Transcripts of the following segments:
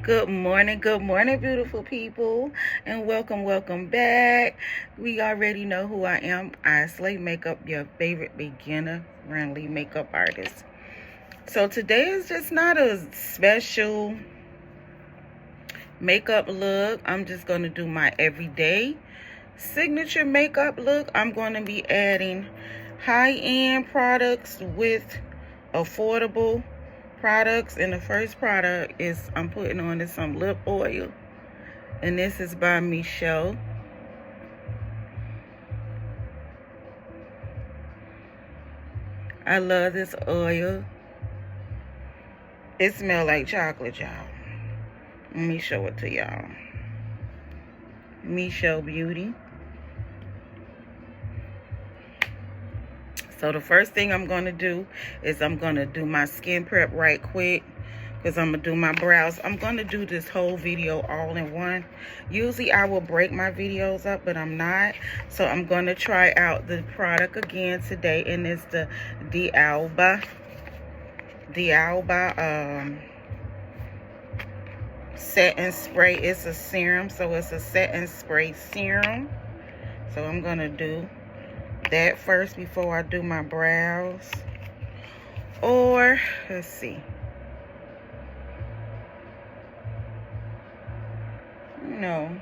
good morning, beautiful people, and welcome back. We already know who I am. I Slay Makeup, your favorite beginner-friendly makeup artist. So today is just not a special makeup look. I'm just going to do my everyday signature makeup look. I'm going to be adding high-end products with affordable products, and the first product is I'm putting on this some lip oil, and this is by Michelle. I love this oil. It smells like chocolate, y'all. Let me show it to y'all. Michelle Beauty. So the first thing I'm going to do is I'm going to do my skin prep right quick, because I'm going to do my brows. I'm going to do this whole video all in one. Usually I will break my videos up, but I'm not. So I'm going to try out the product again today, and it's the D'Alba set and spray. It's a serum, so it's a set and spray serum. So I'm going to do that first before I do my brows. Or let's see, no,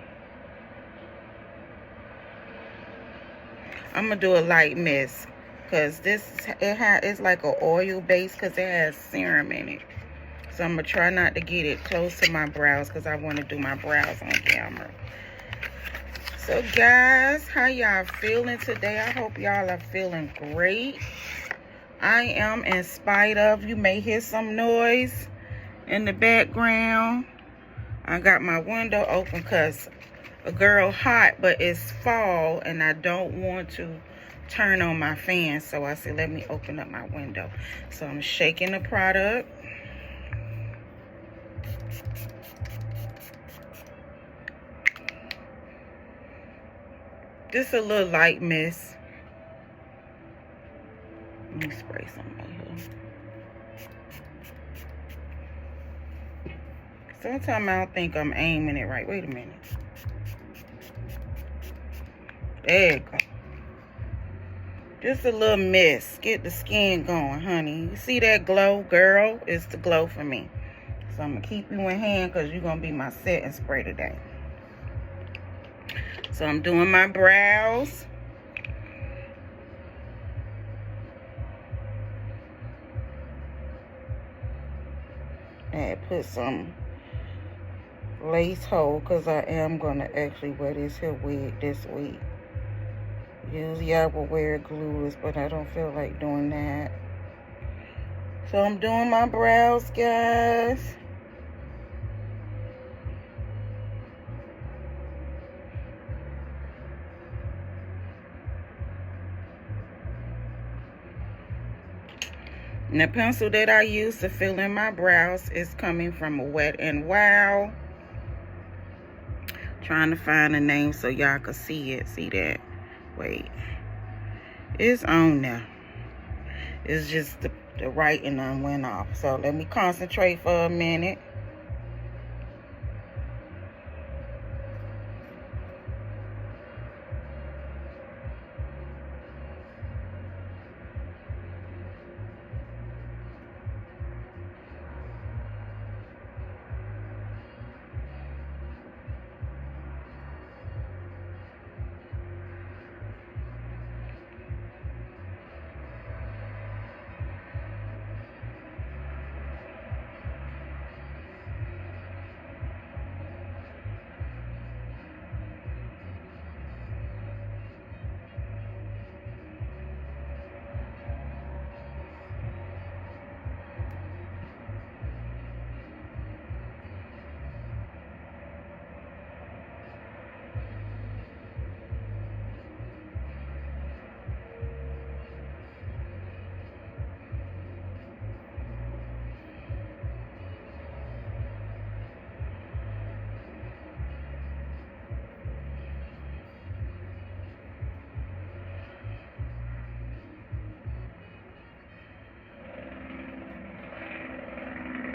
I'm gonna do a light mist, because it's like an oil base, because it has serum in it. So I'm gonna try not to get it close to my brows, because I want to do my brows on camera. So guys, how y'all feeling today? I hope y'all are feeling great. I am, in spite of, you may hear some noise in the background. I got my window open because a girl hot, but it's fall and I don't want to turn on my fan. So I said, let me open up my window. So I'm shaking the product. Just a little light mist. Let me spray some right here. Sometimes I don't think I'm aiming it right. Wait a minute. There you go. Just a little mist. Get the skin going, honey. You see that glow, girl? It's the glow for me. So I'm going to keep you in hand, because you're going to be my setting spray today. So I'm doing my brows. And put some lace hold, because I am going to actually wear this here wig this week. Usually I will wear it glueless, but I don't feel like doing that. So I'm doing my brows, guys. And the pencil that I use to fill in my brows is coming from Wet n Wild. Trying to find a name so y'all can see it. See that? Wait. It's on there. It's just the writing done went off. So let me concentrate for a minute.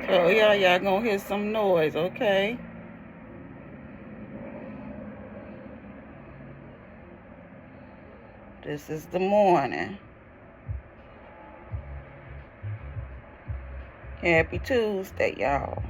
Oh, yeah, y'all gonna hear some noise, okay? This is the morning. Happy Tuesday, y'all.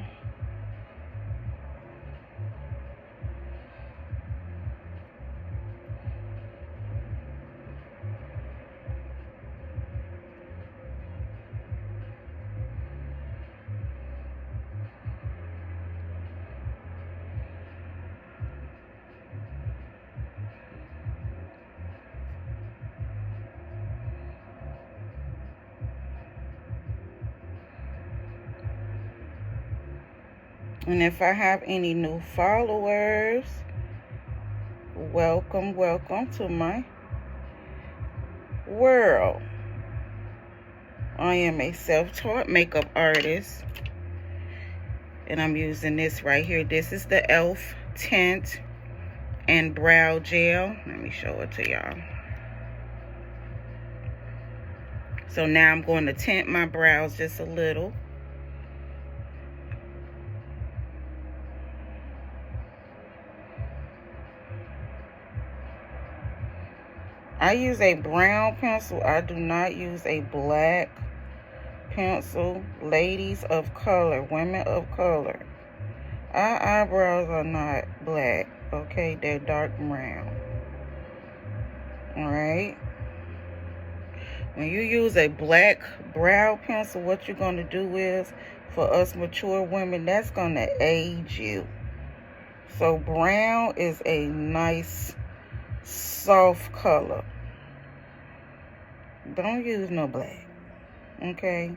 And if I have any new followers, welcome to my world. I am a self-taught makeup artist, and I'm using this right here. This is the e.l.f. tint and brow gel. Let me show it to y'all. So now I'm going to tint my brows just a little. I use a brown pencil. I do not use a black pencil. Ladies of color, women of color, our eyebrows are not black, okay? They're dark brown. All right? When you use a black brow pencil, what you're going to do is, for us mature women, that's going to age you. So brown is a nice, soft color. Don't use no black, okay?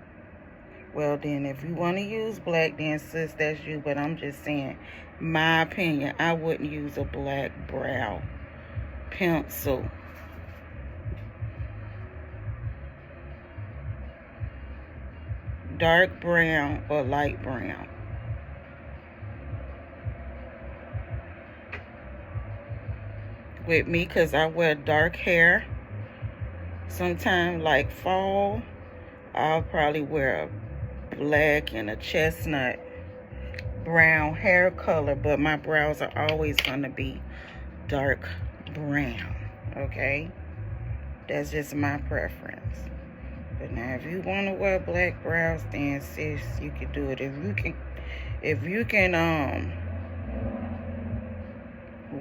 Well, then, if you want to use black, then, sis, that's you. But I'm just saying, my opinion, I wouldn't use a black brow pencil. Dark brown or light brown. With me, because I wear dark hair. Sometime like fall, I'll probably wear a black and a chestnut brown hair color, but my brows are always going to be dark brown, okay? That's just my preference. But now, if you want to wear black brows, then sis, you can do it. If you can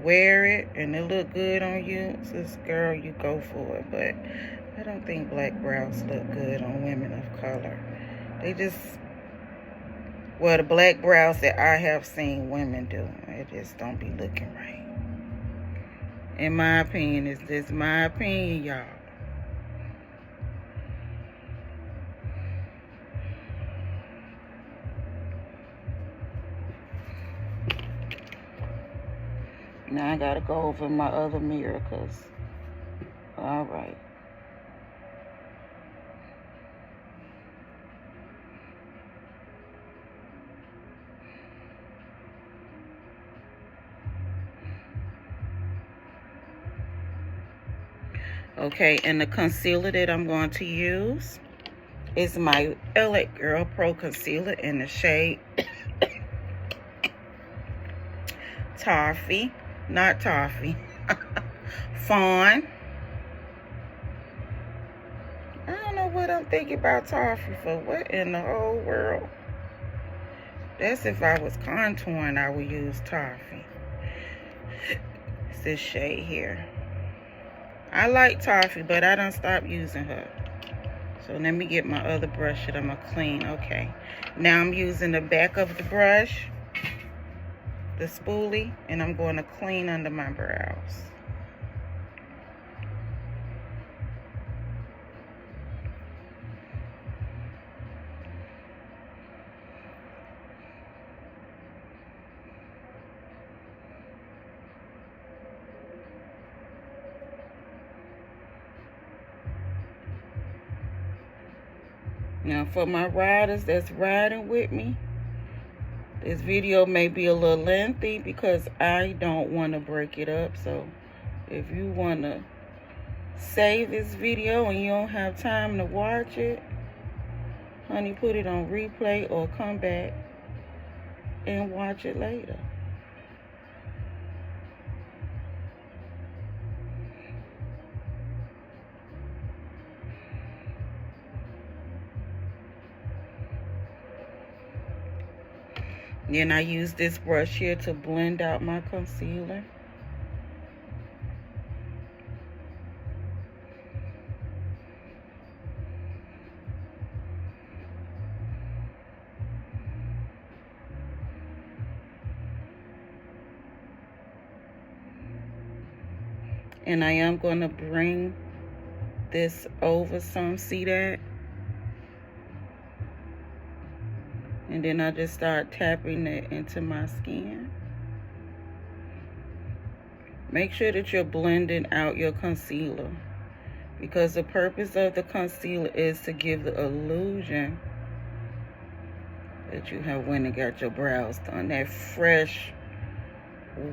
wear it and it look good on you, sis, girl, you go for it. But I don't think black brows look good on women of color. They just, well, the black brows that I have seen women do, it just don't be looking right. In my opinion, it's just my opinion, y'all. Now I gotta go over my other mirror, cause, all right. Okay, and the concealer that I'm going to use is my LA Girl Pro Concealer in the shade Toffee. Not Toffee. Fawn. I don't know what I'm thinking about Toffee for. What in the whole world? That's if I was contouring, I would use Toffee. It's this shade here. I like Toffee, but I done stopped using her. So let me get my other brush that I'm going to clean. Okay. Now I'm using the back of the brush, the spoolie, and I'm going to clean under my brows. Now for my riders that's riding with me, this video may be a little lengthy because I don't want to break it up. So if you want to save this video and you don't have time to watch it, Honey, put it on replay or come back and watch it later. Then I use this brush here to blend out my concealer. And I am going to bring this over some, see that? And then I just start tapping it into my skin. Make sure that you're blending out your concealer, because the purpose of the concealer is to give the illusion that you have went and got your brows done. That fresh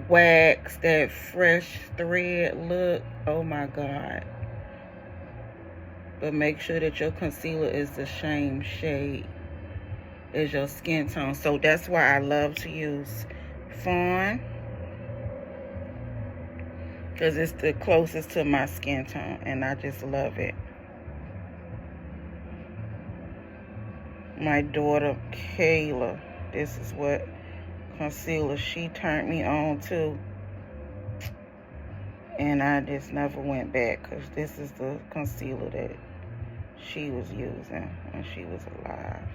wax, that fresh thread look. Oh my God. But make sure that your concealer is the same shade as your skin tone. So that's why I love to use Fawn, because it's the closest to my skin tone, and I just love it. My daughter Kayla, this is what concealer she turned me on to, and I just never went back, because this is the concealer that she was using when she was alive.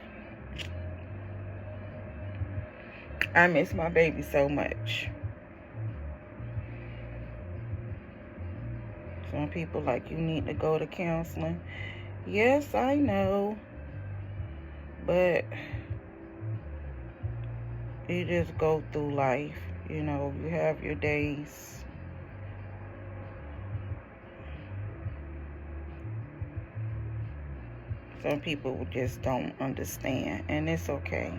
I miss my baby so much. Some people like, you need to go to counseling. Yes, I know, but you just go through life. You know, you have your days. Some people just don't understand, and it's okay.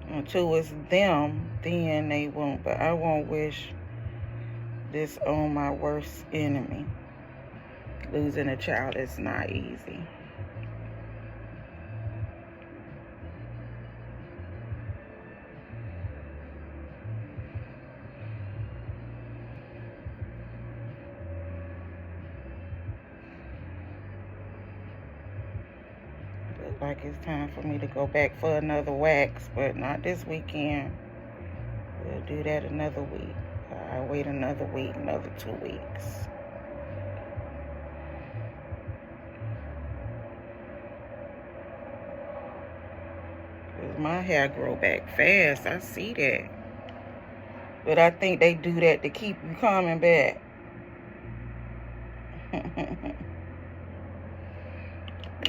Until it's them, then they won't. But I won't wish this on my worst enemy. Losing a child is not easy. Looks like it's time for me to go back for another wax, but not this weekend. We'll do that another week. I'll wait another week, another 2 weeks. Cause my hair grow back fast. I see that. But I think they do that to keep you coming back.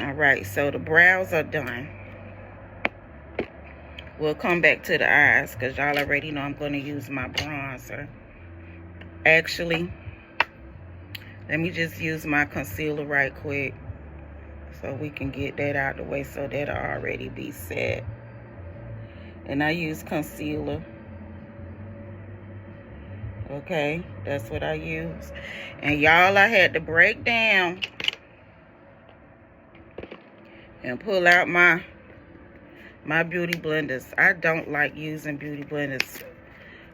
Alright, so the brows are done. We'll come back to the eyes, because y'all already know I'm going to use my bronzer. Actually, let me just use my concealer right quick, so we can get that out of the way, so that'll already be set. And I use concealer. Okay, that's what I use. And y'all, I had to break down and pull out my beauty blenders. I don't like using beauty blenders.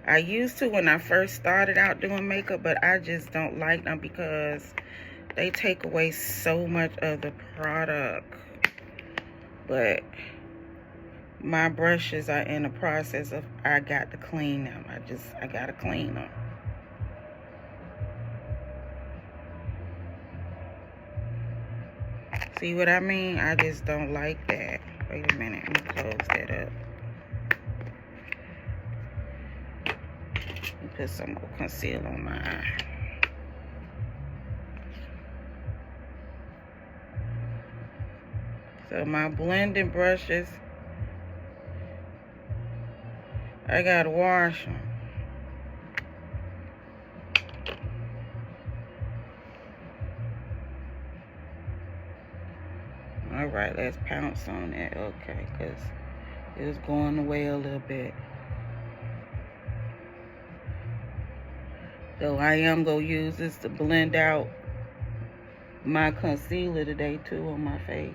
I used to when I first started out doing makeup, but I just don't like them because they take away so much of the product. But my brushes are in the process of, I got to clean them. I got to clean them. See what I mean? I just don't like that. Wait a minute, let me close that up. Let me put some more concealer on my eye. So my blending brushes, I gotta wash them. All right, let's pounce on that. Okay, because it was going away a little bit. So I am going to use this to blend out my concealer today too on my face.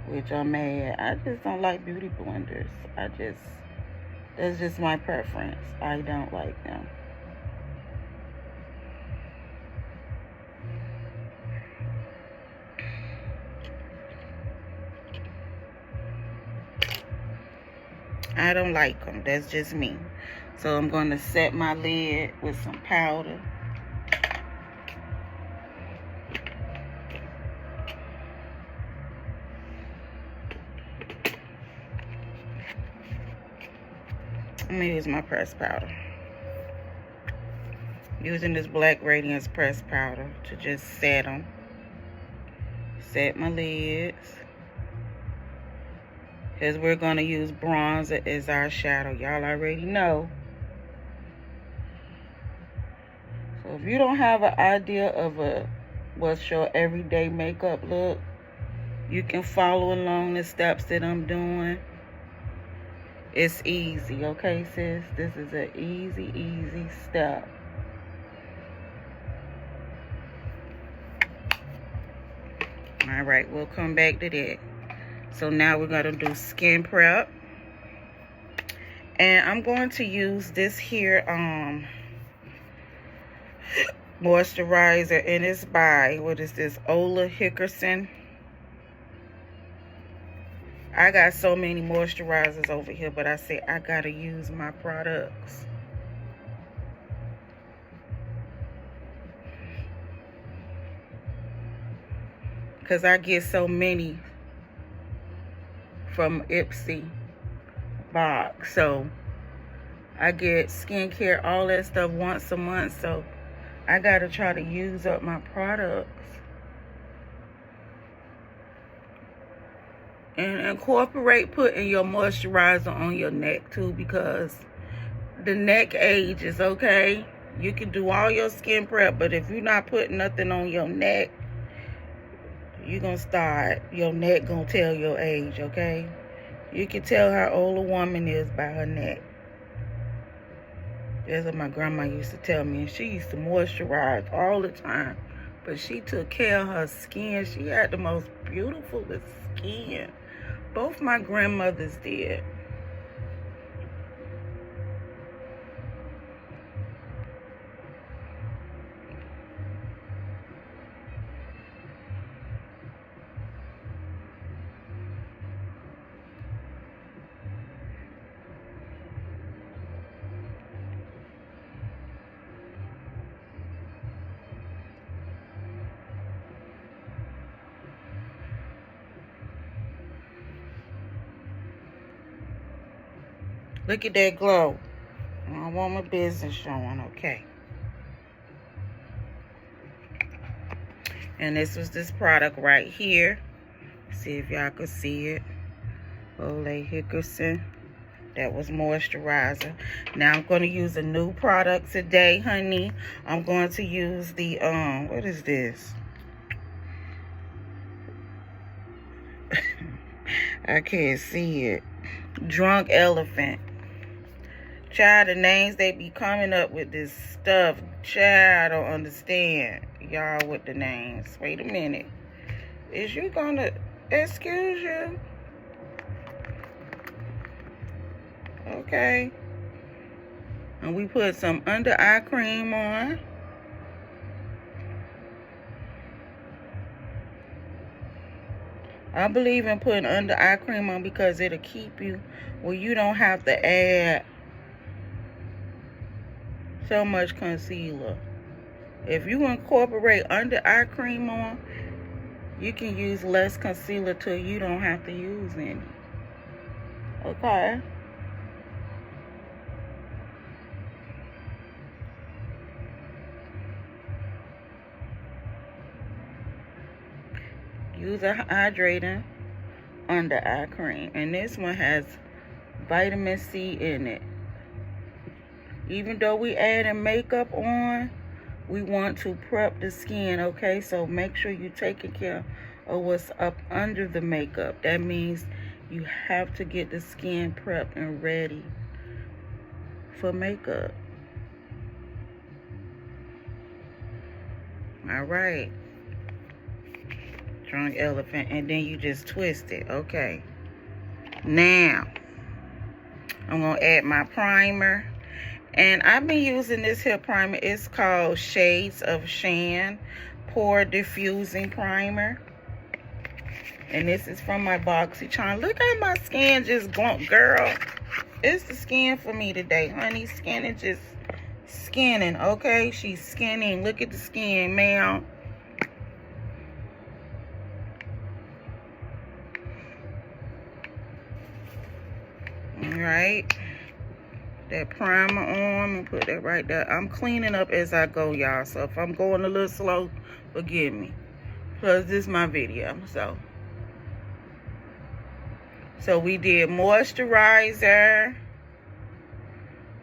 Which I'm mad. I just don't like beauty blenders. That's just my preference. I don't like them. I don't like them. That's just me. So I'm going to set my lid with some powder. I'm going to use my pressed powder. Using this Black Radiance pressed powder to just set them. Set my lids. Because we're going to use bronzer as our shadow. Y'all already know. So if you don't have an idea of what's your everyday makeup look, you can follow along the steps that I'm doing. It's easy, okay, sis? This is an easy step. All right, we'll come back to that. So now we're going to do skin prep. And I'm going to use this here moisturizer. And it's by, what is this, Ola Hickerson. I got so many moisturizers over here, but I said I got to use my products. Because I get so many from Ipsy box. So I get skincare, all that stuff once a month. So I got to try to use up my products. And incorporate putting your moisturizer on your neck too, because the neck ages, okay? You can do all your skin prep, but if you're not putting nothing on your neck, you're going to start, your neck going to tell your age, okay? You can tell how old a woman is by her neck. That's what my grandma used to tell me. And she used to moisturize all the time. But she took care of her skin. She had the most beautiful skin. Both my grandmothers did. Look at that glow. I don't want my business showing, okay. And this was this product right here. See if y'all could see it. Ole Hickerson. That was moisturizer. Now I'm going to use a new product today, honey. I'm going to use the, what is this? I can't see it. Drunk Elephant. Child, the names they be coming up with this stuff. Child, I don't understand y'all with the names. Wait a minute. Is you gonna, excuse you? Okay. And we put some under eye cream on. I believe in putting under eye cream on because it'll keep you where you don't have to add so much concealer. If you incorporate under eye cream on, you can use less concealer till you don't have to use any. Okay. Use a hydrating under eye cream. And this one has vitamin C in it. Even though we adding makeup on, we want to prep the skin, okay? So make sure you're taking care of what's up under the makeup. That means you have to get the skin prepped and ready for makeup. All right. Drunk elephant. And then you just twist it. Okay. Now, I'm going to add my primer. And I've been using this here primer. It's called Shades of Shan Pore Diffusing Primer. And this is from my BoxyCharm. Look at my skin just glowing. Girl, it's the skin for me today, honey. Skin is just skinning, okay? She's skinning. Look at the skin, ma'am. Alright. That primer on. I'm put that right there. I'm cleaning up as I go, y'all. So if I'm going a little slow, forgive me. Plus, this is my video. So we did moisturizer,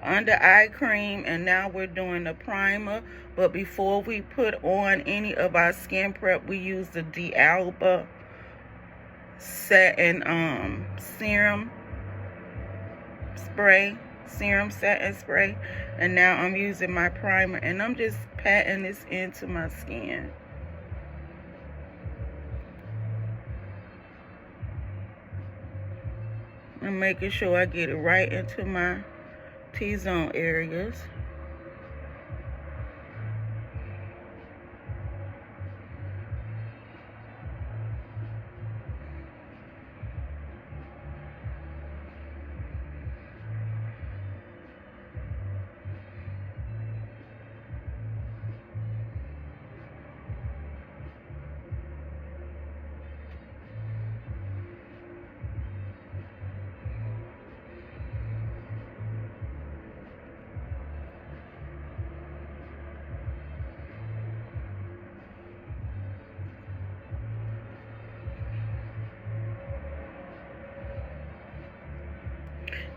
under eye cream, and now we're doing the primer. But before we put on any of our skin prep, we use the D'Alba satin serum satin spray. And now I'm using my primer, and I'm just patting this into my skin. I'm making sure I get it right into my T-zone areas.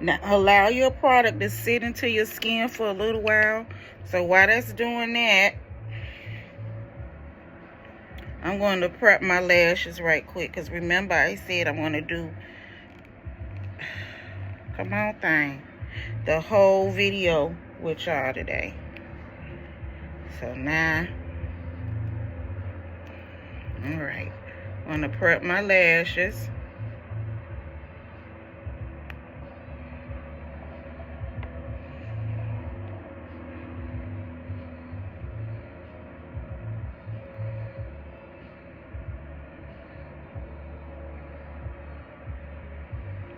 Now, allow your product to sit into your skin for a little while. So while that's doing that, I'm going to prep my lashes right quick. Because remember, I said I'm going to do, come on thing, the whole video with y'all today. So now, alright, I'm going to prep my lashes.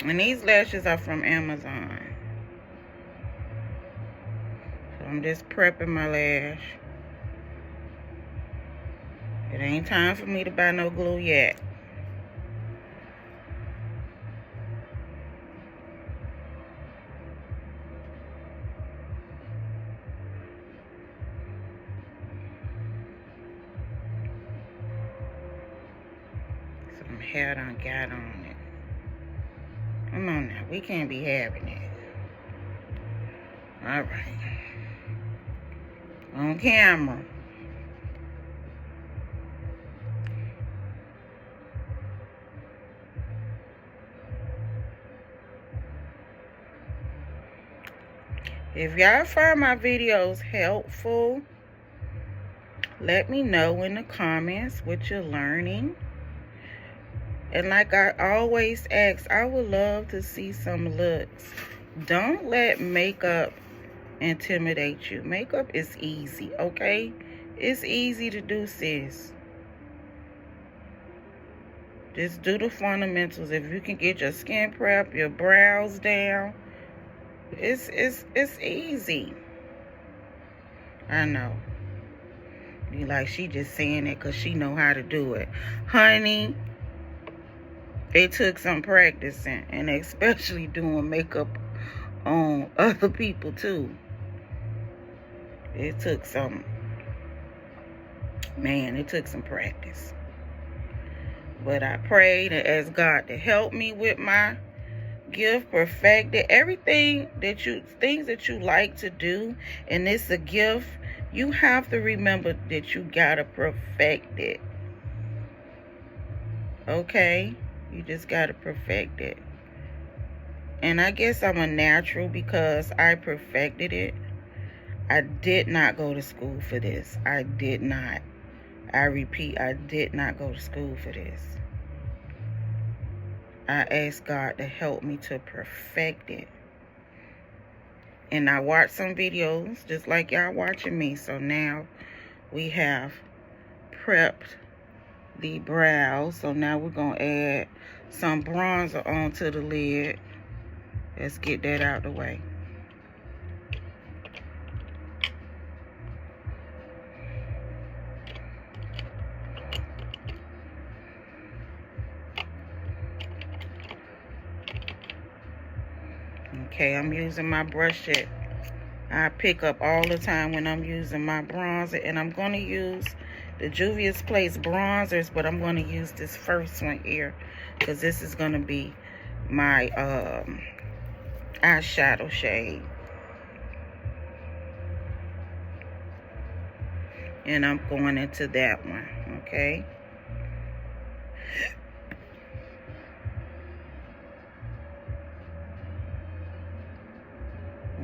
And these lashes are from Amazon. So I'm just prepping my lash. It ain't time for me to buy no glue yet. Some hair done got on it. Come on now, we can't be having it. All right. On camera. If y'all find my videos helpful, let me know in the comments what you're learning. And like I always ask, I would love to see some looks. Don't let makeup intimidate you. Makeup is easy, okay? It's easy to do, sis. Just do the fundamentals. If you can get your skin prep, your brows down, it's easy. I know. Be like, she just saying it because she know how to do it. Honey, it took some practicing, and especially doing makeup on other people too. It took some, man, it took some practice. But I prayed and asked God to help me with my gift, perfect it. Everything that things that you like to do, and it's a gift, you have to remember that you gotta perfect it. Okay? You just gotta perfect it. And I guess I'm a natural because I perfected it. I did not go to school for this. I did not. I repeat, I did not go to school for this. I asked God to help me to perfect it. And I watched some videos just like y'all watching me. So now we have prepped the brows. So now we're going to add some bronzer onto the lid. Let's get that out of the way. Okay, I'm using my brush that I pick up all the time when I'm using my bronzer. And I'm going to use the Juvia's Place bronzers, but I'm going to use this first one here because this is going to be my eyeshadow shade. And I'm going into that one, okay?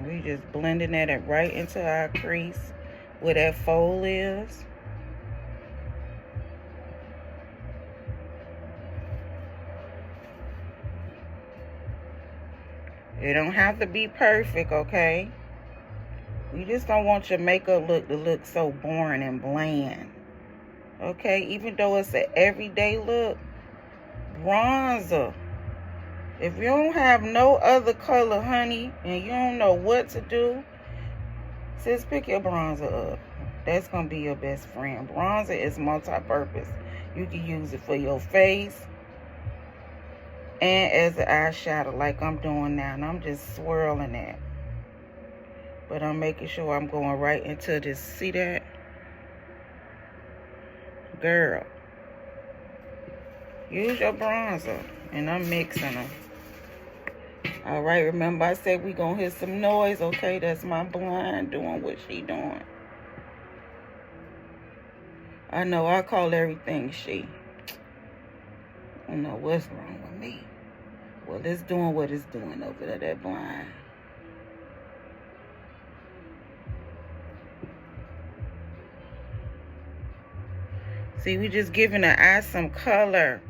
We just blending that right into our crease where that fold is. It don't have to be perfect, okay? You just don't want your makeup look to look so boring and bland. Okay, even though it's an everyday look, bronzer. If you don't have no other color, honey, and you don't know what to do, sis, pick your bronzer up. That's going to be your best friend. Bronzer is multi-purpose. You can use it for your face and as an eyeshadow like I'm doing now. And I'm just swirling that. But I'm making sure I'm going right into this. See that? Girl. Use your bronzer. And I'm mixing them. All right, remember I said we gonna hear some noise. Okay, that's my blind doing what she doing. I know I call everything she. I don't know what's wrong with me. Well, it's doing what it's doing over there, that blind. See, we just giving the eye some color.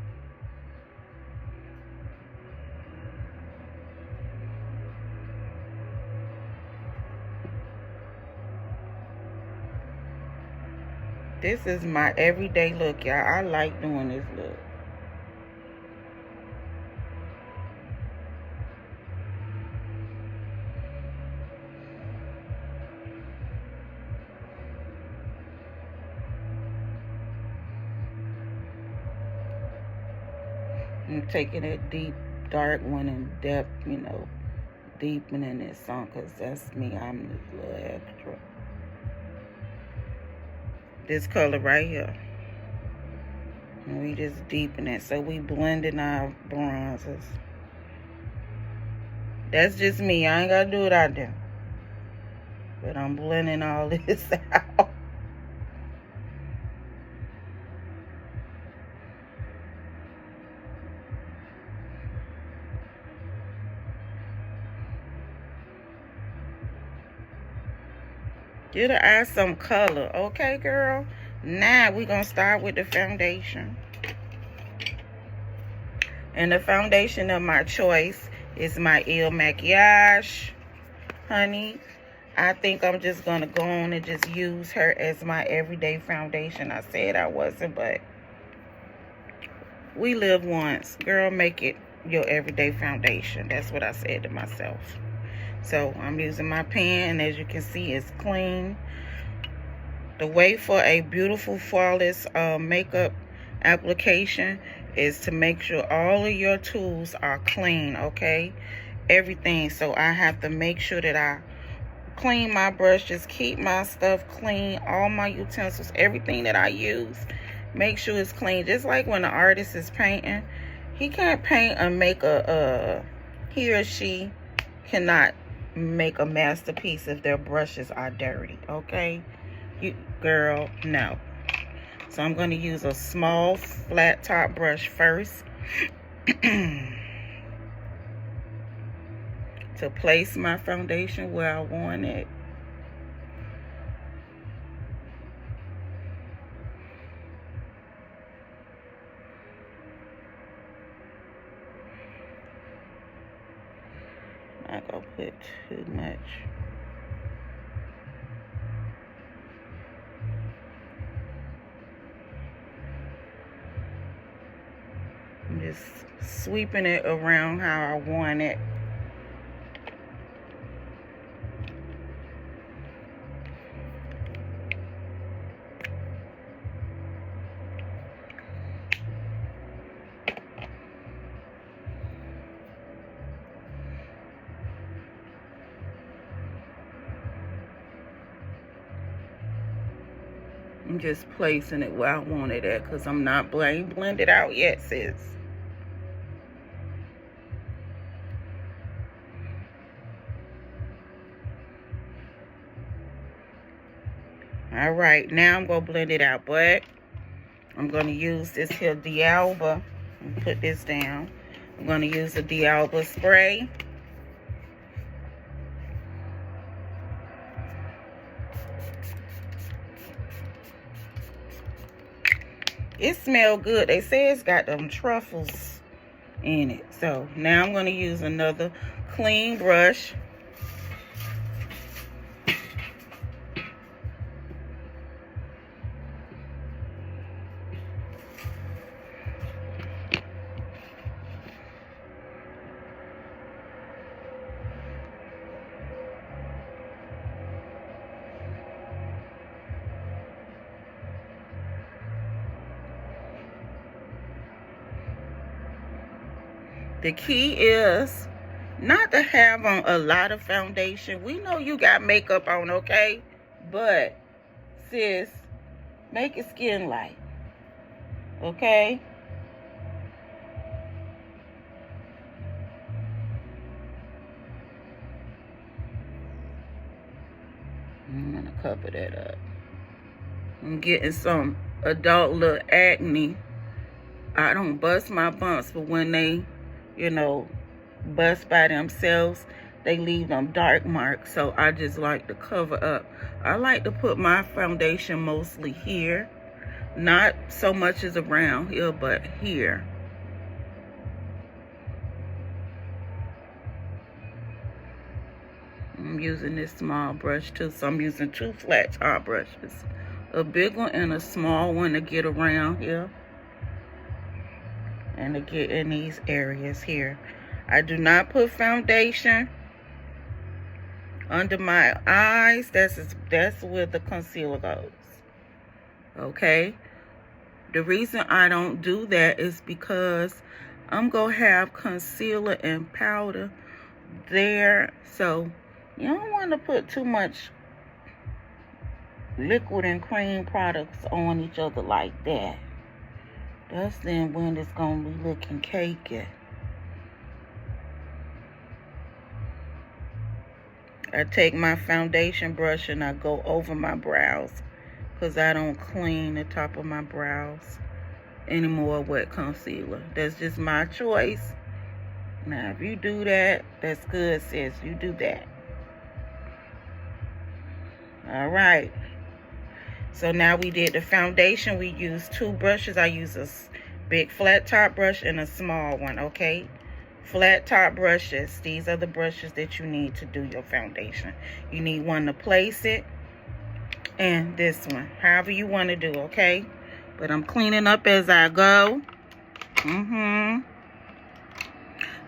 This is my everyday look, y'all. I like doing this look. I'm taking that deep, dark one in depth, you know, deepening it some, because that's me. I'm this little extra. This color right here. And we just deepen it. So we blending our bronzers. That's just me. I ain't got to do it out there. But I'm blending all this out. Give the eye some color. Okay, girl? Now we're going to start with the foundation. And the foundation of my choice is my Il Makiage, honey. I think I'm just going to go on and just use her as my everyday foundation. I said I wasn't, but we live once. Girl, make it your everyday foundation. That's what I said to myself. So I'm using my pen, and as you can see, it's clean. The way for a beautiful, flawless makeup application is to make sure all of your tools are clean, okay? Everything. So I have to make sure that I clean my brushes, keep my stuff clean, all my utensils, everything that I use, make sure it's clean. Just like when an artist is painting, he can't paint and make he or she cannot make a masterpiece if their brushes are dirty, okay? You girl, no. So I'm going to use a small flat top brush first to place my foundation where I want it. not gonna put too much. I'm just sweeping it around how I want it. I'm just placing it where I want it at because I'm not blended out yet, sis. All right, now I'm going to blend it out, but I'm going to use this here D'Alba. And put this down. I'm going to use the D'Alba spray. It smells good. They say it's got them truffles in it. So now I'm going to use another clean brush. The key is not to have on a lot of foundation. We know you got makeup on, okay? But, sis, make it skin light, okay? I'm gonna cover that up. I'm getting some adult little acne. I don't bust my bumps, but when they, you know, bust by themselves, they leave them dark marks. So I just like to cover up. I like to put my foundation mostly here, not so much as around here, but here. I'm using this small brush too, so I'm using 2 flat top brushes, a big one and a small one to get around here and to get in these areas here. I do not put foundation under my eyes. That's where the concealer goes. Okay? The reason I don't do that is because I'm going to have concealer and powder there. So you don't want to put too much liquid and cream products on each other like that. That's then when it's going to be looking cakey. I take my foundation brush and I go over my brows because I don't clean the top of my brows anymore with concealer. That's just my choice. Now, if you do that, that's good, sis. You do that. All right. So now we did the foundation. We used 2 brushes. I use a big flat top brush and a small one, okay? Flat top brushes. These are the brushes that you need to do your foundation. You need one to place it and this one. However you want to do, okay? But I'm cleaning up as I go.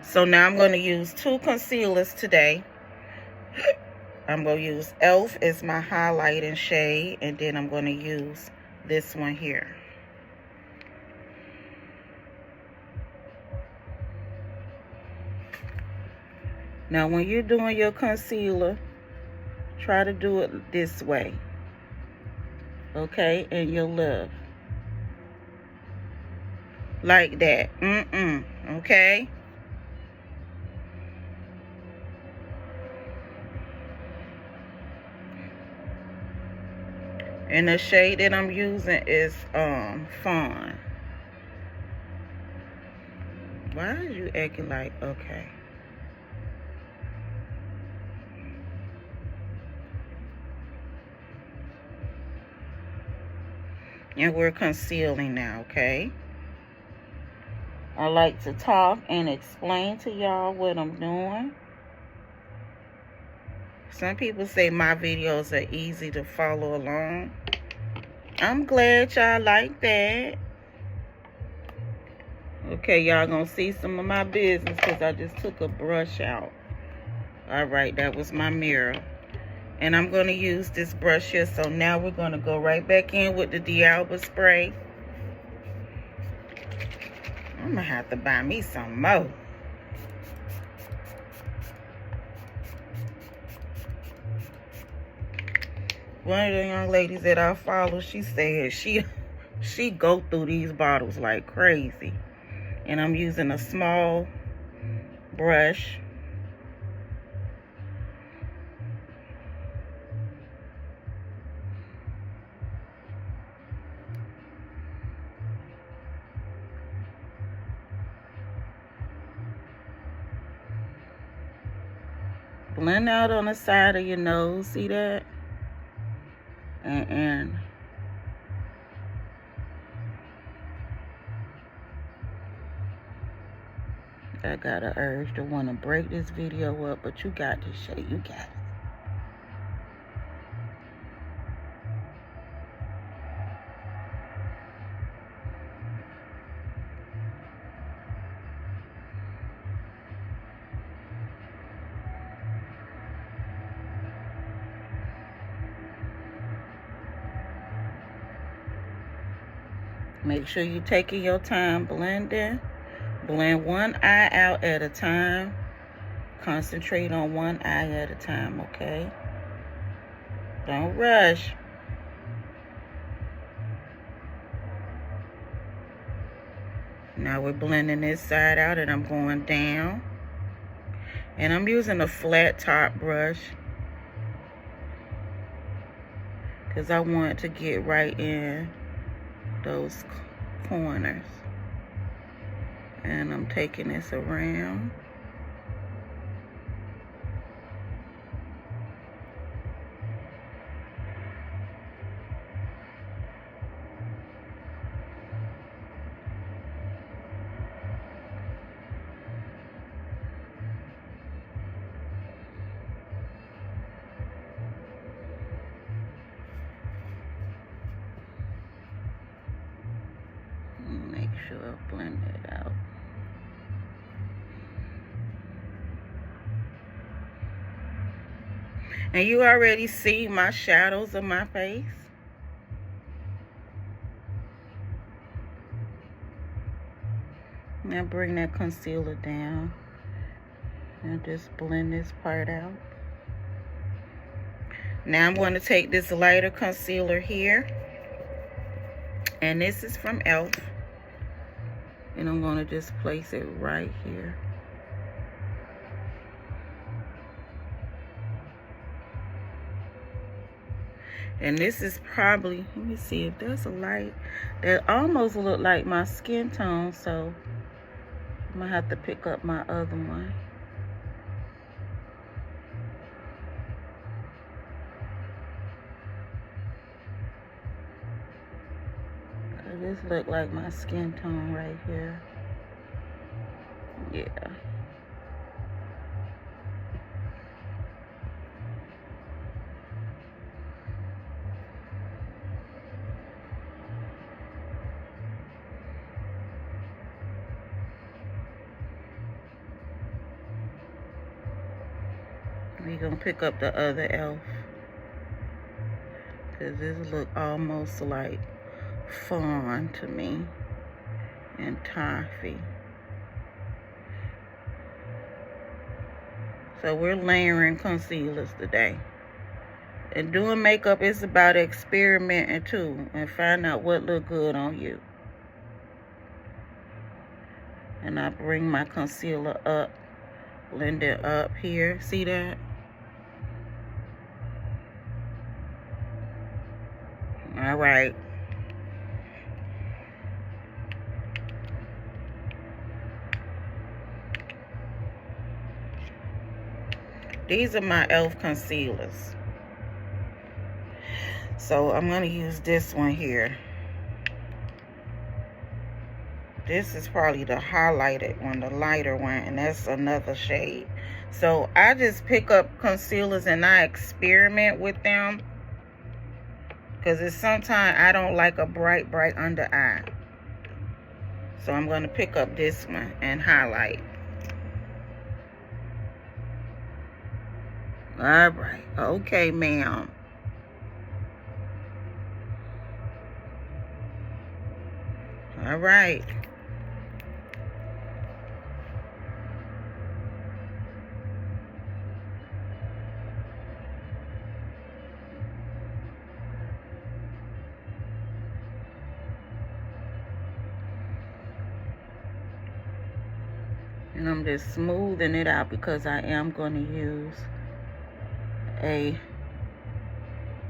So now I'm going to use 2 concealers today. I'm going to use e.l.f. as my highlighting shade. And then I'm going to use this one here. Now when you're doing your concealer, try to do it this way. Okay? And you'll love. Like that. Okay? And the shade that I'm using is Fawn. Why are you acting like, okay? And we're concealing now, okay? I like to talk and explain to y'all what I'm doing. Some people say my videos are easy to follow along. I'm glad y'all like that. Okay, y'all gonna see some of my business because I just took a brush out. All right, that was my mirror. And I'm gonna use this brush here. So now we're gonna go right back in with the D'Alba spray. I'm gonna have to buy me some more. One of the young ladies that I follow, she said she go through these bottles like crazy. And I'm using a small brush. Blend out on the side of your nose, see that? And I got an urge to want to break this video up, but you got this shit. You got it. Make sure you're taking your time blending. Blend one eye out at a time. Concentrate on one eye at a time, okay? Don't rush. Now we're blending this side out and I'm going down. And I'm using a flat top brush because I want to get right in those corners. And I'm taking this around. Make sure I blend it out. And you already see my shadows of my face. Now bring that concealer down and just blend this part out. Now I'm going to take this lighter concealer here. And this is from e.l.f. And I'm going to just place it right here. And this is probably, let me see if there's a light that almost look like my skin tone, so I'm gonna have to pick up my other one. This look like my skin tone right here. Yeah. We're gonna pick up the other e.l.f. because this look almost like fawn to me and toffee. So we're layering concealers today. And doing makeup is about experimenting too and find out what look good on you. And I bring my concealer up, blend it up here. See that? All right. These are my e.l.f. concealers. So I'm going to use this one here. This is probably the highlighted one, the lighter one, and that's another shade. So I just pick up concealers and I experiment with them, because it's sometimes I don't like a bright under eye. So I'm going to pick up this one and highlight. All right. Okay, ma'am. All right. And I'm just smoothing it out because I am going to use a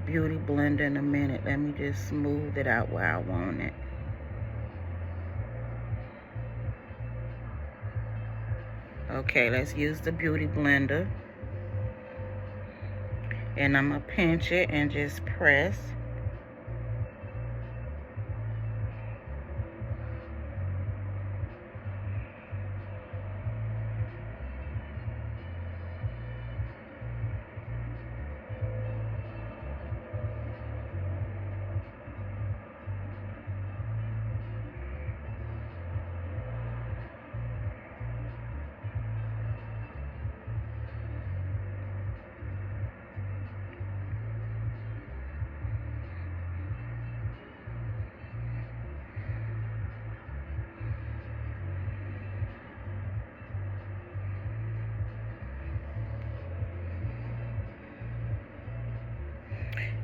beauty blender in a minute. Let me just smooth it out where I want it. Okay, let's use the beauty blender. And I'm going to pinch it and just press.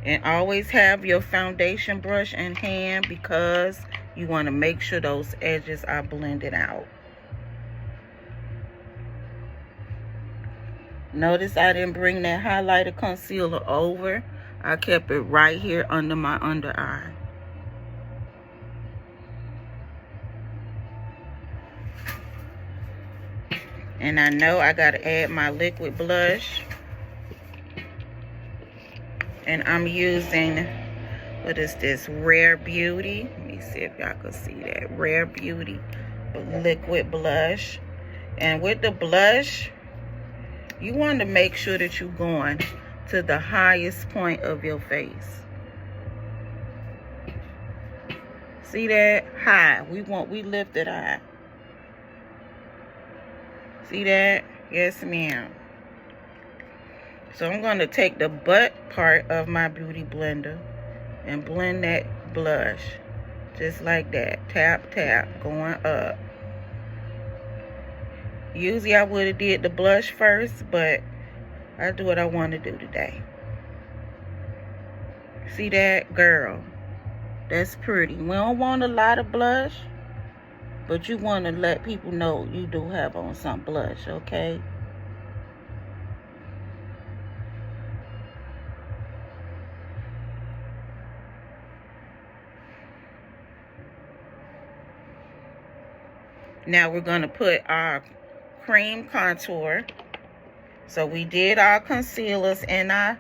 And always have your foundation brush in hand because you want to make sure those edges are blended out. Notice I didn't bring that highlighter concealer over. I kept it right here under my under eye. And I know I got to add my liquid blush. And I'm using, what is this, Rare Beauty. Let me see if y'all can see that. Rare Beauty liquid blush. And with the blush, you want to make sure that you're going to the highest point of your face. See that? High. We lift it high. See that? Yes, ma'am. So I'm going to take the butt part of my beauty blender and blend that blush. Just like that. Tap, tap, going up. Usually I would have did the blush first, but I do what I want to do today. See that? Girl. That's pretty. We don't want a lot of blush, but you want to let people know you do have on some blush, okay? Now we're going to put our cream contour. So we did our concealers and I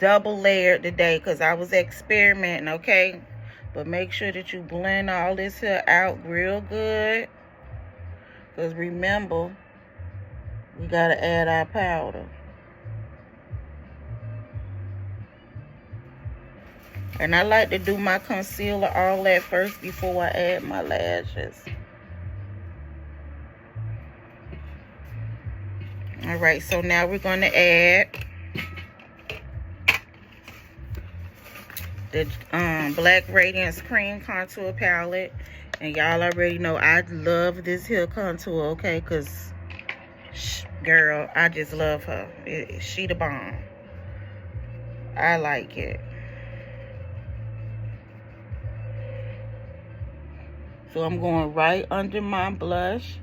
double layered today because I was experimenting, okay? But make sure that you blend all this here out real good. Because remember, we got to add our powder. And I like to do my concealer all that first before I add my lashes. All right, so now we're going to add the Black Radiance Cream Contour Palette. And y'all already know I love this here contour, okay? Because, girl, I just love her. She the bomb. I like it. So I'm going right under my blush.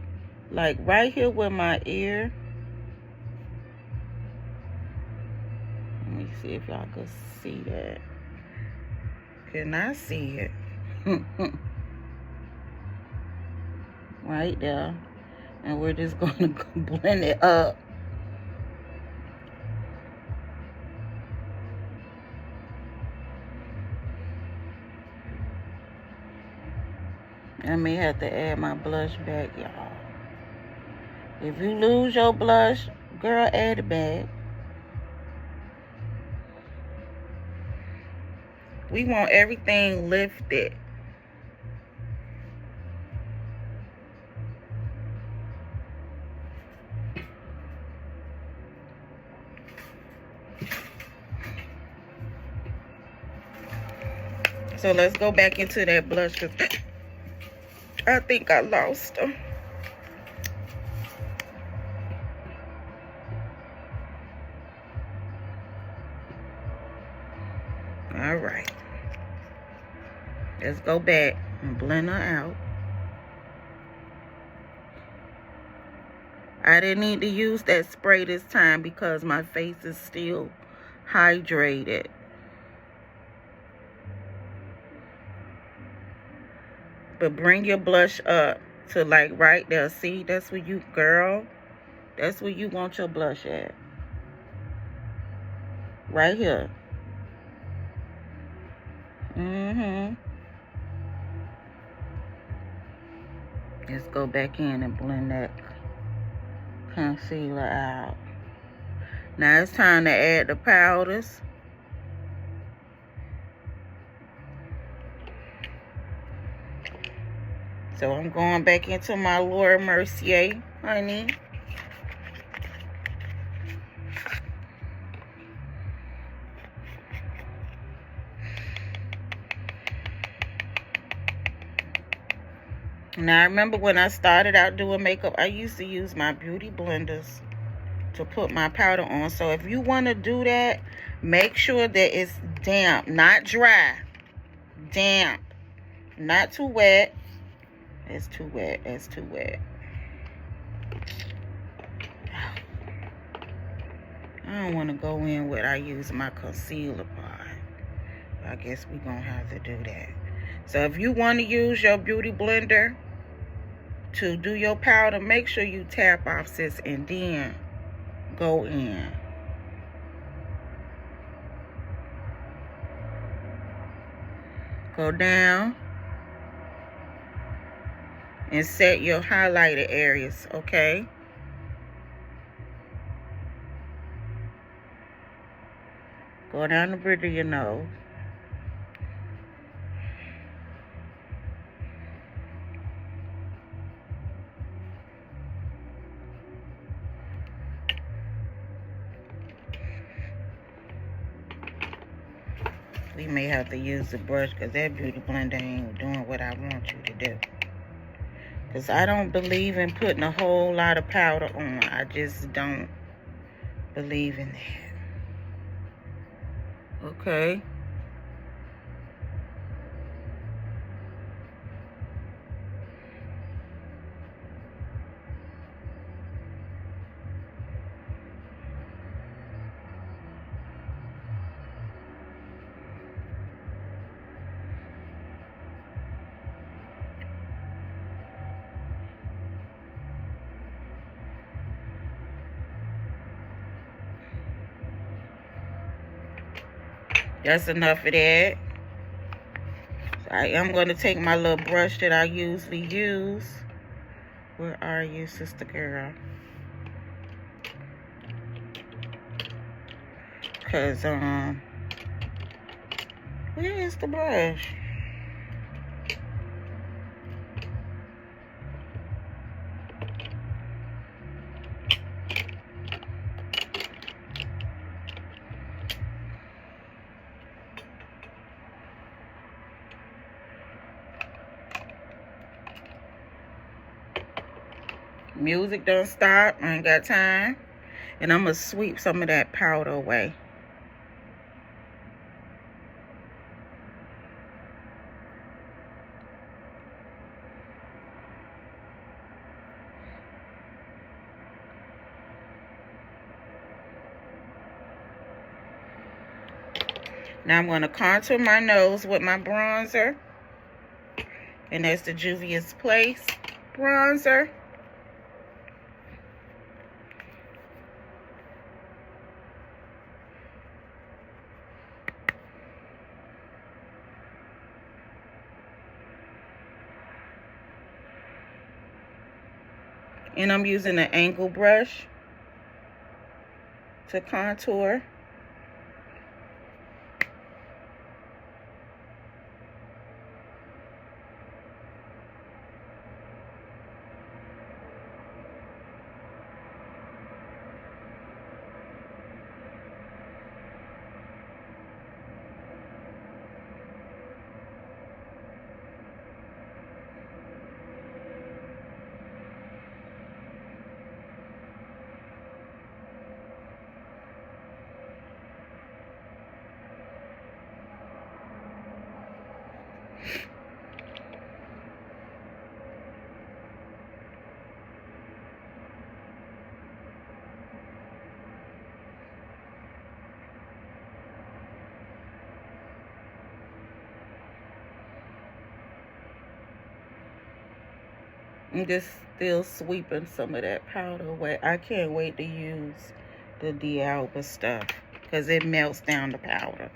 Like right here with my ear. Let me see if y'all can see that. Can I see it? Right there. And we're just going to blend it up. I may have to add my blush back, y'all. If you lose your blush, girl, add it back. We want everything lifted. So let's go back into that blush because I think I lost them. All right. Let's go back and blend her out. I didn't need to use that spray this time because my face is still hydrated. But bring your blush up to like right there. See, that's where you, girl, that's where you want your blush at. Right here. Let's go back in and blend that concealer out. Now it's time to add the powders. So I'm going back into my Laura Mercier, honey. Now I remember when I started out doing makeup, I used to use my beauty blenders to put my powder on. So if you want to do that, make sure that it's damp, not dry. Damp. Not too wet. It's too wet. It's too wet. I don't want to go in where I use my concealer part. I guess we're going to have to do that. So if you want to use your beauty blender to do your powder, make sure you tap off, sis, and then go in. Go down and set your highlighted areas, okay? Go down the bridge of your nose. We may have to use the brush because that beauty blender ain't doing what I want you to do. Because I don't believe in putting a whole lot of powder on. I just don't believe in that. Okay. That's enough of that. I am going to take my little brush that I usually use. Where are you, sister girl? Because, where is the brush? Music don't stop. I ain't got time. And I'm going to sweep some of that powder away. Now I'm going to contour my nose with my bronzer. And that's the Juvia's Place bronzer. And I'm using an angle brush to contour. I'm just still sweeping some of that powder away. I can't wait to use the D'Alba stuff because it melts down the powder.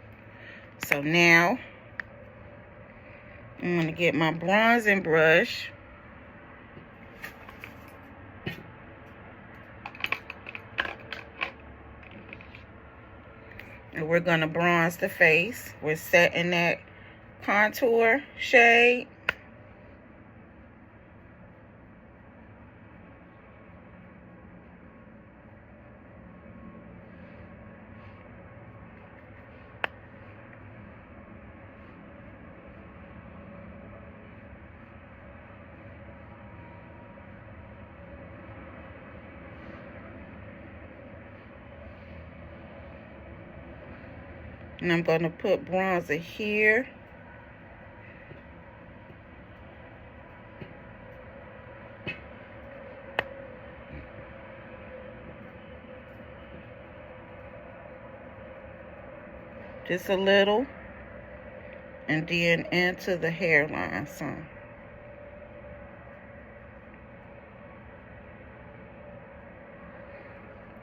So now I'm going to get my bronzing brush. And we're going to bronze the face. We're setting that contour shade. And I'm going to put bronzer here. Just a little. And then into the hairline some.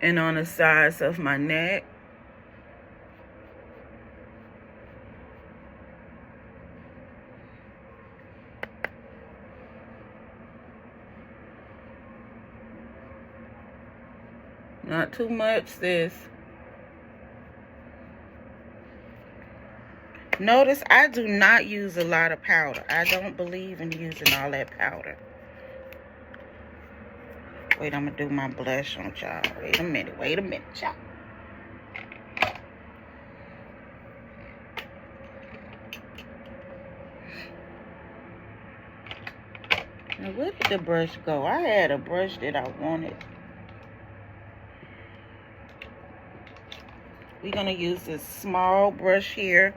And on the sides of my neck. Not too much, sis. Notice I do not use a lot of powder. I don't believe in using all that powder. Wait, I'm going to do my blush on y'all. Wait a minute, y'all. Now, where did the brush go? I had a brush that I wanted. We're going to use this small brush here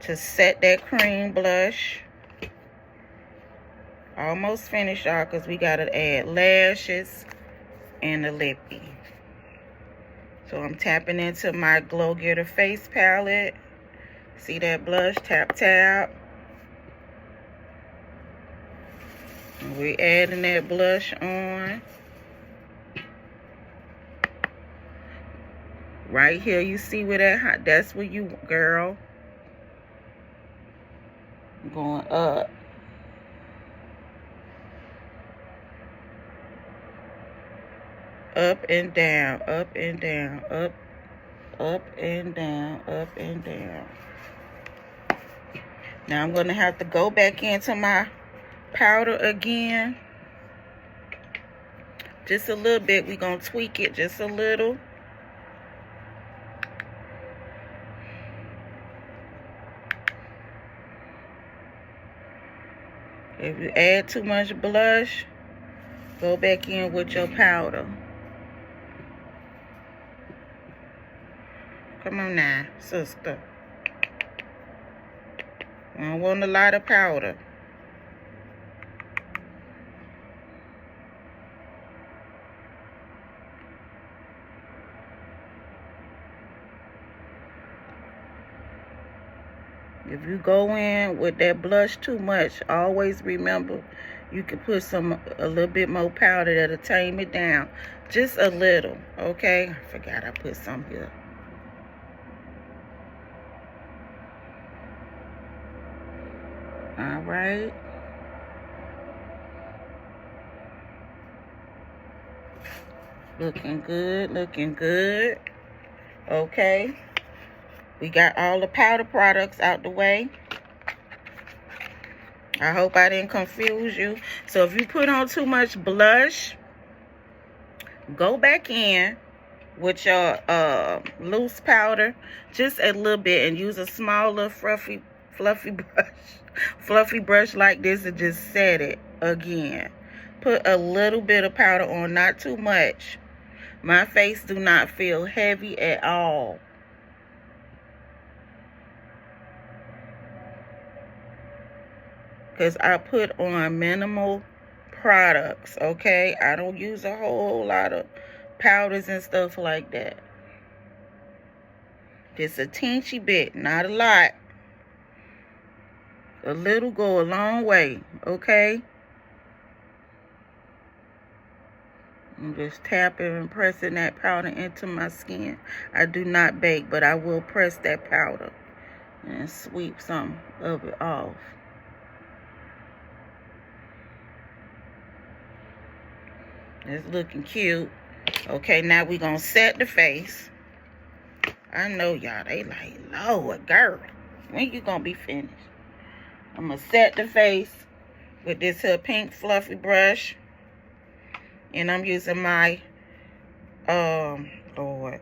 to set that cream blush. Almost finished, y'all, because we got to add lashes and the lippy. So I'm tapping into my Glow Getter face palette. See that blush? Tap, tap. And we're adding that blush on. Right here, you see where that, that's where you, girl. Going up. Up and down, up and down, up and down, up and down. Now I'm going to have to go back into my powder again. Just a little bit. We're going to tweak it just a little. If you add too much blush, go back in with your powder. Come on now, sister. I don't want a lot of powder. If you go in with that blush too much, always remember you can put a little bit more powder that'll tame it down. Just a little, okay? I forgot I put some here. All right. Looking good, looking good. Okay. We got all the powder products out the way. I hope I didn't confuse you. So if you put on too much blush, go back in with your loose powder, just a little bit, and use a small little fluffy brush like this, and just set it again. Put a little bit of powder on, not too much. My face do not feel heavy at all. Because I put on minimal products, okay? I don't use a whole lot of powders and stuff like that. Just a teensy bit, not a lot. A little go a long way, okay? I'm just tapping and pressing that powder into my skin. I do not bake, but I will press that powder and sweep some of it off. It's looking cute. Okay, now we're going to set the face. I know y'all, they like, Lord, girl, when you going to be finished? I'm going to set the face with this here pink fluffy brush. And I'm using my, my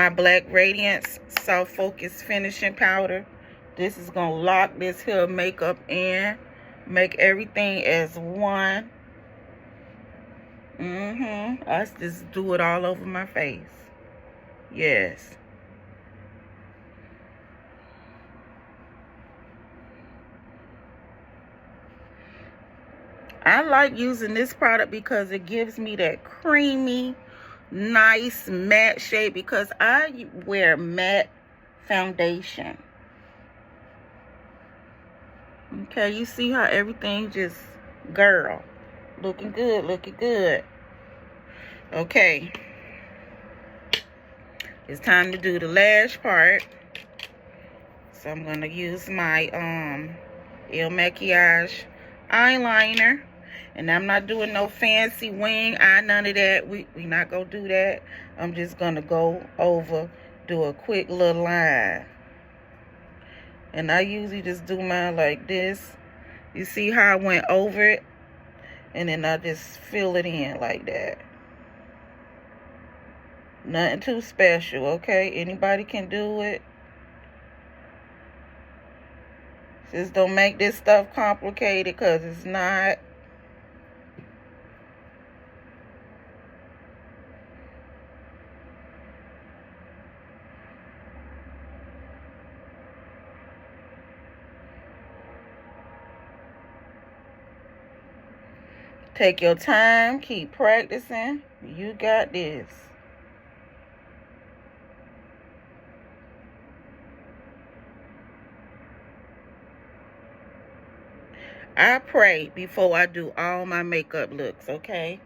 Black Radiance Soft Focus Finishing Powder. This is going to lock this here makeup in. Make everything as one. I just do it all over my face. Yes. I like using this product because it gives me that creamy, nice matte shade, because I wear matte foundation. Okay, you see how everything just, girl, looking good, looking good. Okay, it's time to do the lash part. So I'm gonna use my Il Makiage eyeliner. And I'm not doing no fancy wing eye, none of that. We not gonna do that. I'm just gonna go over, do a quick little line. And I usually just do mine like this. You see how I went over it? And then I just fill it in like that. Nothing too special, okay? Anybody can do it. Just don't make this stuff complicated, because it's not. Take your time. Keep practicing. You got this. I pray before I do all my makeup looks, okay?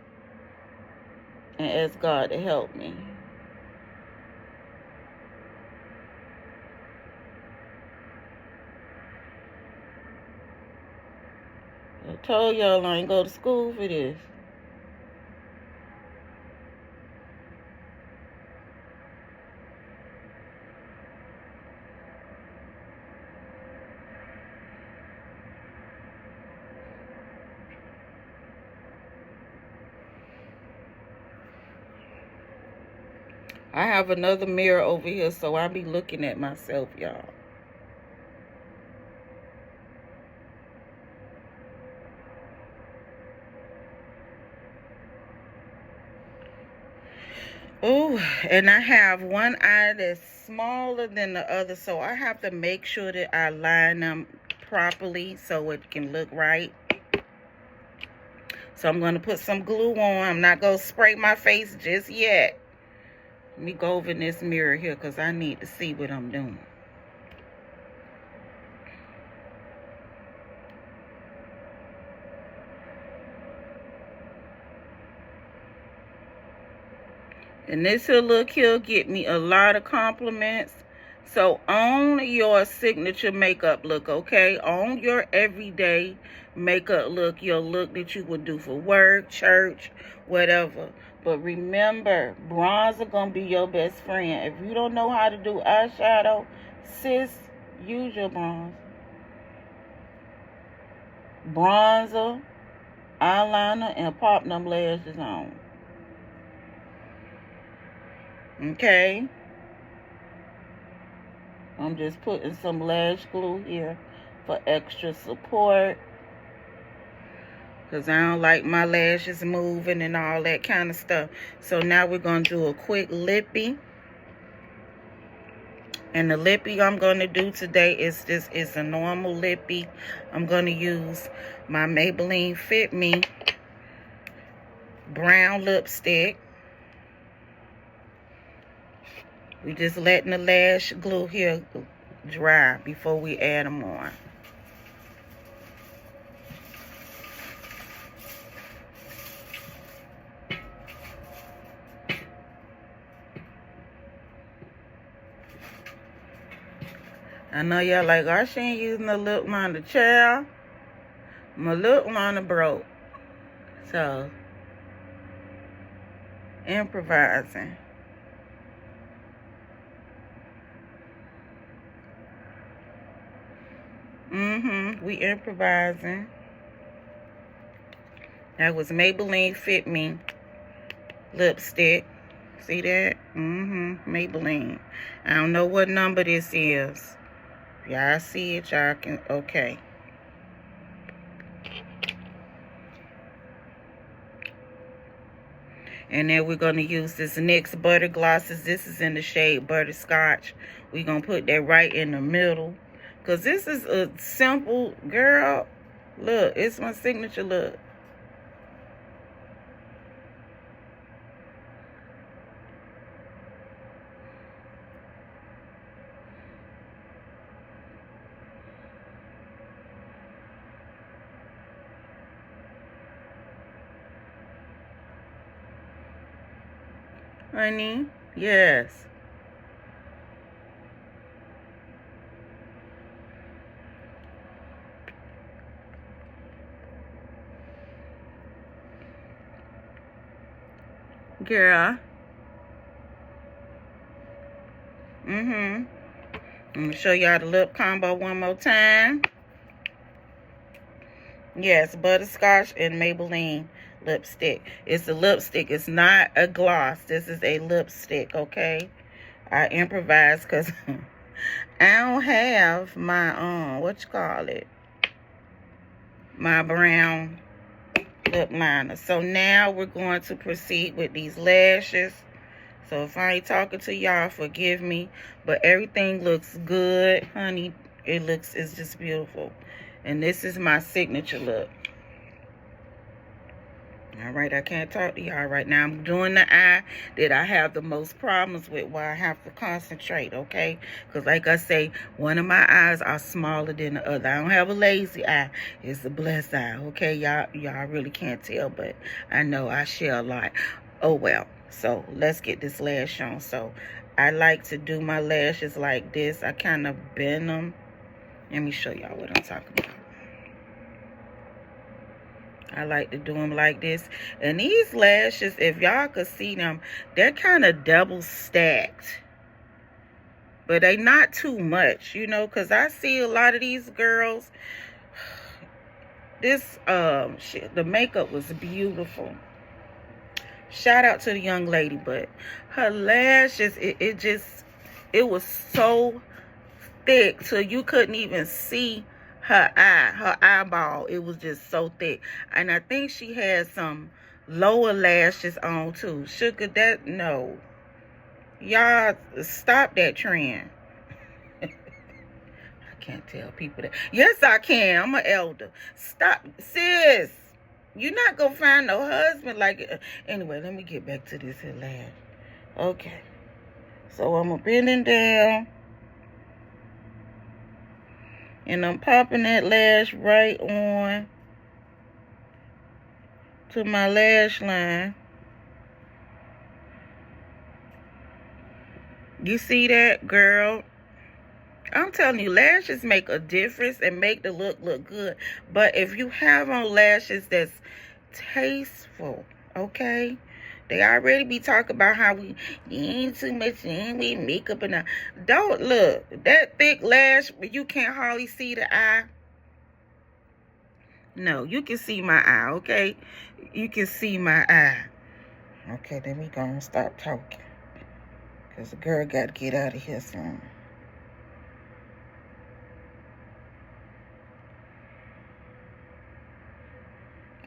And ask God to help me. I told y'all I ain't go to school for this. I have another mirror over here, so I'll be looking at myself, y'all. Oh, and I have one eye that's smaller than the other, so I have to make sure that I line them properly so it can look right. So I'm going to put some glue on. I'm not going to spray my face just yet. Let me go over in this mirror here, because I need to see what I'm doing. And this here look here get me a lot of compliments. So own your signature makeup look, okay? Own your everyday makeup look, your look that you would do for work, church, whatever. But remember, bronzer gonna be your best friend. If you don't know how to do eyeshadow, sis, use your bronzer, eyeliner, and pop them lashes on. Okay? I'm just putting some lash glue here for extra support, because I don't like my lashes moving and all that kind of stuff. So now we're going to do a quick lippy. And the lippy I'm going to do today is a normal lippy. I'm going to use my Maybelline Fit Me brown lipstick. We just letting the lash glue here dry before we add them on. I know y'all like, oh, she ain't using the lip liner. Child, my lip liner broke. So, improvising. We improvising. That was Maybelline Fit Me lipstick. See that? Maybelline. I don't know what number this is. Y'all see it? Y'all can, okay. And then we're going to use this NYX Butter Glosses. This is in the shade Butterscotch. We're going to put that right in the middle. Because this is a simple, girl, look, it's my signature look. Honey, yes. Girl. I'm going to show y'all the lip combo one more time. Yes, Butterscotch and Maybelline lipstick. It's a lipstick. It's not a gloss. This is a lipstick, okay? I improvise because I don't have my, my brown lip liner. So now we're going to proceed with these lashes. So if I ain't talking to y'all, forgive me. But everything looks good, honey. It's just beautiful. And this is my signature look. All right, I can't talk to y'all right now. I'm doing the eye that I have the most problems with, where I have to concentrate, okay? Because like I say, one of my eyes are smaller than the other. I don't have a lazy eye. It's a blessed eye, okay? Y'all really can't tell, but I know I share a lot. Oh, well. So let's get this lash on. So I like to do my lashes like this. I kind of bend them. Let me show y'all what I'm talking about. I like to do them like this. And these lashes, if y'all could see them, they're kind of double stacked. But they not too much, you know, because I see a lot of these girls. This, the makeup was beautiful. Shout out to the young lady, but her lashes, it was so thick, so you couldn't even see her eyeball. It was just so thick. And I think she had some lower lashes on too. Sugar, no. Y'all stop that trend. I can't tell people that. Yes, I can. I'm an elder. Stop, sis. You're not gonna find no husband like it. Anyway, let me get back to this here lash. Okay. So I'm bending down. And I'm popping that lash right on to my lash line. You see that, girl? I'm telling you, lashes make a difference and make the look good. But if you have on lashes that's tasteful, okay? They already be talking about how you ain't too much, you ain't need makeup and don't look. That thick lash, you can't hardly see the eye. No, you can see my eye, okay? You can see my eye. Okay, then we gonna stop talking. Because the girl got to get out of here soon.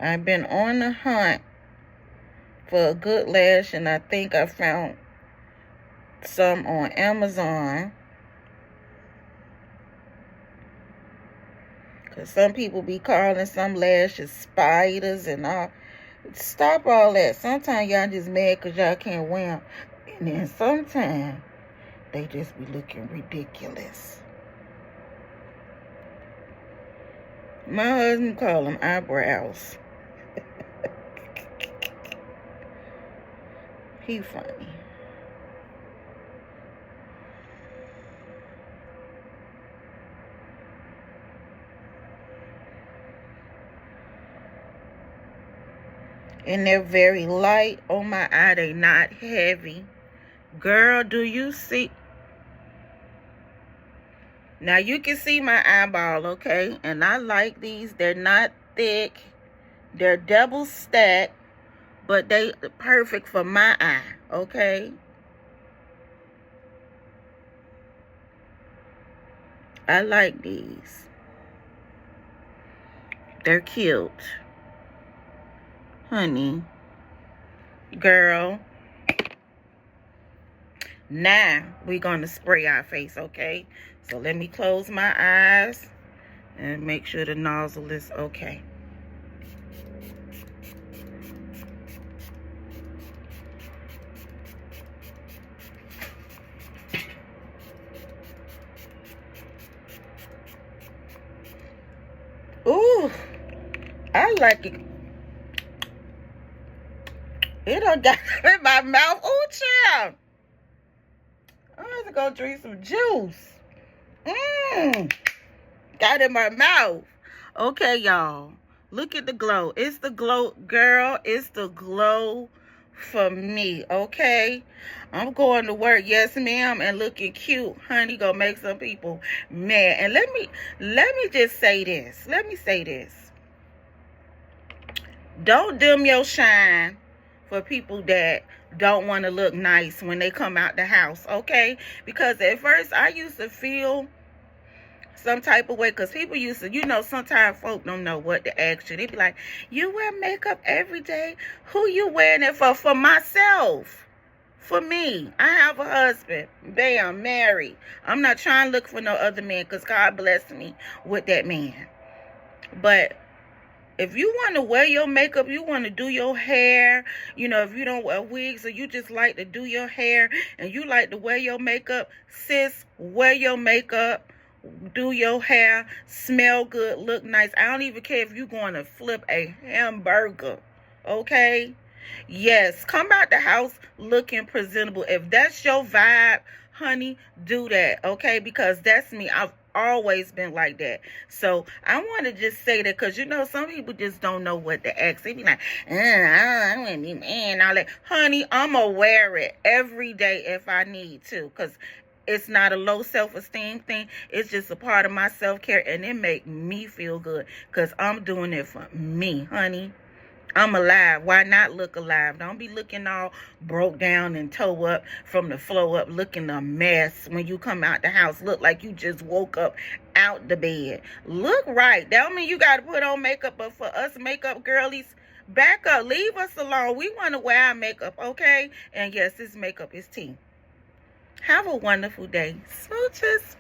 I've been on the hunt for a good lash, and I think I found some on Amazon. Because some people be calling some lashes spiders and all. Stop all that. Sometimes y'all just mad because y'all can't wear them. And then sometimes they just be looking ridiculous. My husband call them eyebrows. He funny. And they're very light on my eye. They not heavy. Girl, do you see? Now you can see my eyeball, okay? And I like these. They're not thick. They're double stacked. But they perfect for my eye, okay? I like these. They're cute. Honey. Girl. Now, we're going to spray our face, okay? So let me close my eyes and make sure the nozzle is okay. Ooh, I like it. It done got in my mouth. Ooh, child. I'm going to go drink some juice. Got in my mouth. Okay, y'all. Look at the glow. It's the glow, girl. It's the glow for me, okay? I'm going to work, yes, ma'am, and looking cute. Honey, gonna make some people mad. And let me just say this. Let me say this. Don't dim your shine for people that don't want to look nice when they come out the house, okay? Because at first I used to feel some type of way, because people used to, you know, sometimes folk don't know what to ask you. They be like, you wear makeup every day? Who you wearing it for? For myself. For me. I have a husband. Bam, married. I'm not trying to look for no other man, because God blessed me with that man. But if you want to wear your makeup, you want to do your hair, you know, if you don't wear wigs or you just like to do your hair and you like to wear your makeup, sis, wear your makeup. Do your hair, smell good, look nice. I don't even care if you're going to flip a hamburger, okay? Yes, come out the house looking presentable. If that's your vibe, honey, do that, okay? Because that's me. I've always been like that. So I want to just say that because, you know, some people just don't know what to ask. They be like, I don't want to be man, all that. Honey, I'm going to wear it every day if I need to, because it's not a low self-esteem thing. It's just a part of my self-care, and it make me feel good because I'm doing it for me, honey. I'm alive. Why not look alive? Don't be looking all broke down and toe up from the floor up, looking a mess when you come out the house. Look like you just woke up out the bed. Look right. That don't mean you got to put on makeup, but for us makeup girlies, back up. Leave us alone. We want to wear our makeup, okay? And yes, this makeup is tea. Have a wonderful day. Smooches.